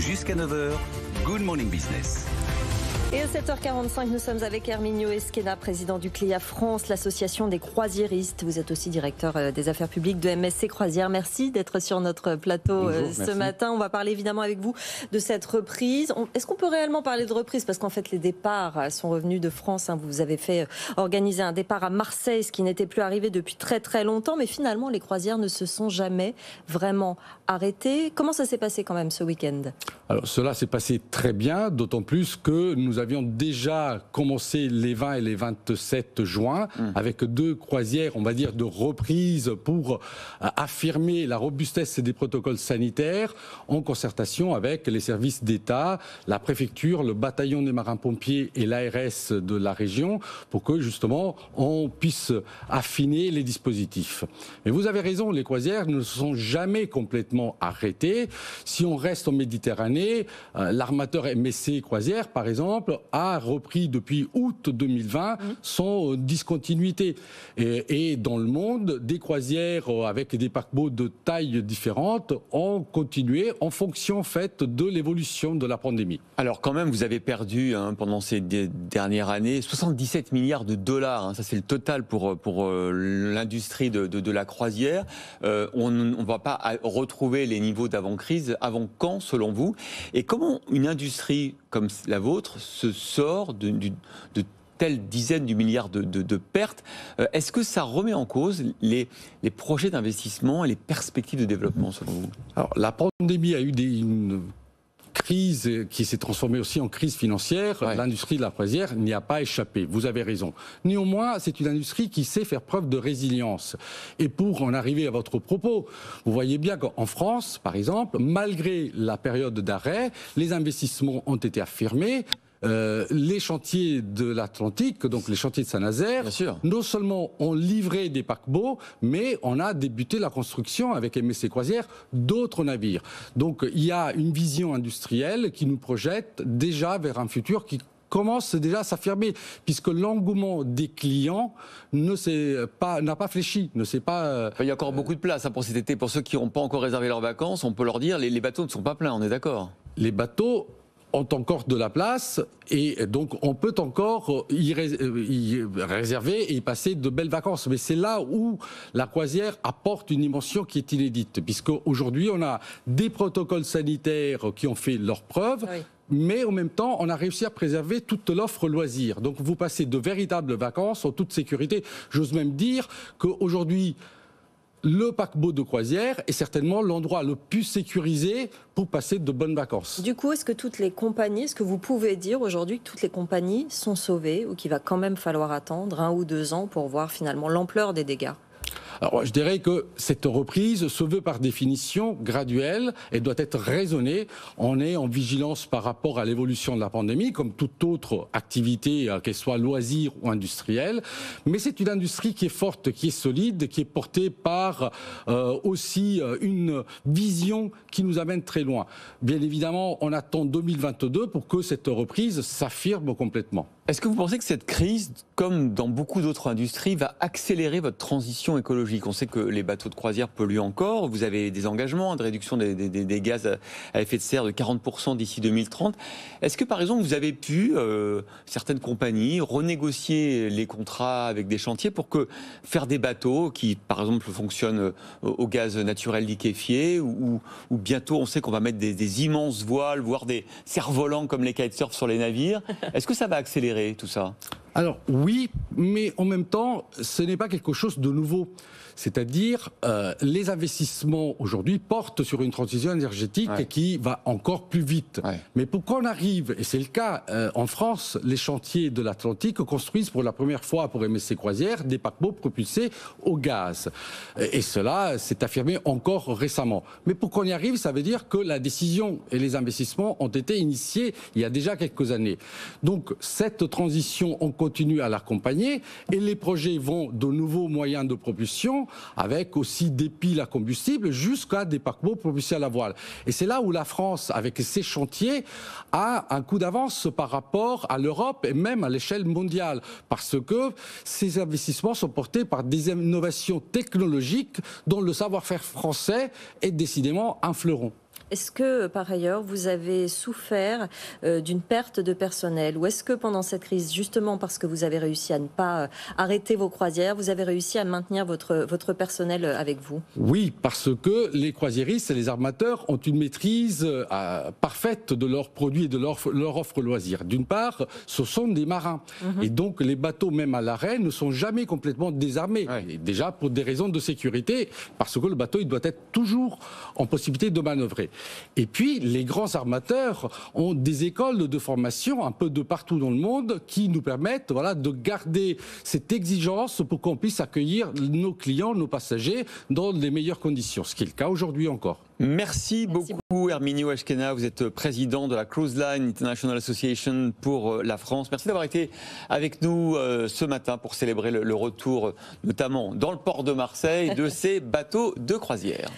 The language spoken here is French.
Jusqu'à 9 heures, Good Morning Business. Et à 7h45, nous sommes avec Herminio Esquena, président du CLIA France, l'association des croisiéristes. Vous êtes aussi directeur des affaires publiques de MSC Croisières. Merci d'être sur notre plateau. Bonjour, ce matin. On va parler évidemment avec vous de cette reprise. Est-ce qu'on peut réellement parler de reprise? Parce qu'en fait, les départs sont revenus de France. Vous avez fait organiser un départ à Marseille, ce qui n'était plus arrivé depuis très très longtemps. Mais finalement, les croisières ne se sont jamais vraiment arrêtées. Comment ça s'est passé quand même ce week-end? Alors cela s'est passé très bien, d'autant plus que nous avions déjà commencé les 20 et les 27 juin avec 2 croisières, on va dire, de reprise pour affirmer la robustesse des protocoles sanitaires en concertation avec les services d'État, la préfecture, le bataillon des marins-pompiers et l'ARS de la région pour que justement on puisse affiner les dispositifs. Mais vous avez raison, les croisières ne se sont jamais complètement arrêtées. Si on reste en Méditerranée, l'armateur MSC Croisières, par exemple, a repris depuis août 2020 sans discontinuité. Et dans le monde, des croisières avec des paquebots de tailles différentes ont continué en fonction de l'évolution de la pandémie. Alors quand même, vous avez perdu pendant ces dernières années 77 milliards de dollars. Ça, c'est le total pour l'industrie de la croisière. On ne va pas retrouver les niveaux d'avant-crise. Avant quand, selon vous? Et comment une industrie comme la vôtre se sort de telles dizaines de milliards de pertes? Est-ce que ça remet en cause les projets d'investissement et les perspectives de développement, selon vous? Alors, la pandémie a eu une crise qui s'est transformée aussi en crise financière. Ouais. L'industrie de la croisière n'y a pas échappé. Vous avez raison. Néanmoins, c'est une industrie qui sait faire preuve de résilience. Et pour en arriver à votre propos, vous voyez bien qu'en France, par exemple, malgré la période d'arrêt, les investissements ont été affirmés. Les chantiers de l'Atlantique, donc les chantiers de Saint-Nazaire, non seulement ont livré des paquebots, mais on a débuté la construction avec MSC Croisières d'autres navires. Donc il y a une vision industrielle qui nous projette déjà vers un futur qui commence déjà à s'affirmer, puisque l'engouement des clients n'a pas fléchi, ne s'est pas... Il y a encore beaucoup de place pour cet été. Pour ceux qui n'ont pas encore réservé leurs vacances, on peut leur dire les bateaux ne sont pas pleins, on est d'accord? Les bateaux ont encore de la place et donc on peut encore y réserver et y passer de belles vacances. Mais c'est là où la croisière apporte une dimension qui est inédite, puisque aujourd'hui on a des protocoles sanitaires qui ont fait leurs preuves. Oui. Mais en même temps, on a réussi à préserver toute l'offre loisir. Donc vous passez de véritables vacances en toute sécurité. J'ose même dire qu'aujourd'hui, le paquebot de croisière est certainement l'endroit le plus sécurisé pour passer de bonnes vacances. Du coup, est-ce que vous pouvez dire aujourd'hui que toutes les compagnies sont sauvées ou qu'il va quand même falloir attendre 1 ou 2 ans pour voir finalement l'ampleur des dégâts? Alors, je dirais que cette reprise se veut par définition graduelle et doit être raisonnée. On est en vigilance par rapport à l'évolution de la pandémie, comme toute autre activité, qu'elle soit loisir ou industrielle. Mais c'est une industrie qui est forte, qui est solide, qui est portée par aussi une vision qui nous amène très loin. Bien évidemment, on attend 2022 pour que cette reprise s'affirme complètement. Est-ce que vous pensez que cette crise, comme dans beaucoup d'autres industries, va accélérer votre transition écologique? On sait que les bateaux de croisière polluent encore. Vous avez des engagements de réduction des gaz à effet de serre de 40% d'ici 2030. Est-ce que, par exemple, vous avez pu, certaines compagnies, renégocier les contrats avec des chantiers pour que faire des bateaux qui, par exemple, fonctionnent au gaz naturel liquéfié ou bientôt, on sait qu'on va mettre des immenses voiles, voire des cerfs-volants comme les kitesurfs sur les navires. Est-ce que ça va accélérer tout ça? Alors oui, mais en même temps, ce n'est pas quelque chose de nouveau. C'est-à-dire, les investissements aujourd'hui portent sur une transition énergétique qui va encore plus vite. Ouais. Mais pour qu'on arrive, et c'est le cas en France, les chantiers de l'Atlantique construisent pour la première fois pour MSC Croisières des paquebots propulsés au gaz. Et cela s'est affirmé encore récemment. Mais pour qu'on y arrive, ça veut dire que la décision et les investissements ont été initiés il y a déjà quelques années. Donc cette transition, on continue à l'accompagner et les projets vont de nouveaux moyens de propulsion avec aussi des piles à combustible jusqu'à des paquebots propulsés à la voile. Et c'est là où la France, avec ses chantiers, a un coup d'avance par rapport à l'Europe et même à l'échelle mondiale. Parce que ces investissements sont portés par des innovations technologiques dont le savoir-faire français est décidément un fleuron. Est-ce que, par ailleurs, vous avez souffert d'une perte de personnel? Ou est-ce que pendant cette crise, justement parce que vous avez réussi à ne pas arrêter vos croisières, vous avez réussi à maintenir votre personnel avec vous? Oui, parce que les croisiéristes et les armateurs ont une maîtrise parfaite de leurs produits et de leur offre loisirs. D'une part, ce sont des marins. Et donc, les bateaux, même à l'arrêt, ne sont jamais complètement désarmés. Et déjà, pour des raisons de sécurité, parce que le bateau, il doit être toujours en possibilité de manœuvrer. Et puis, les grands armateurs ont des écoles de formation un peu de partout dans le monde qui nous permettent de garder cette exigence pour qu'on puisse accueillir nos clients, nos passagers dans les meilleures conditions, ce qui est le cas aujourd'hui encore. Merci beaucoup Herminio Eshkena, vous êtes président de la Cruise Line International Association pour la France. Merci d'avoir été avec nous ce matin pour célébrer le retour, notamment dans le port de Marseille, de ces bateaux de croisière.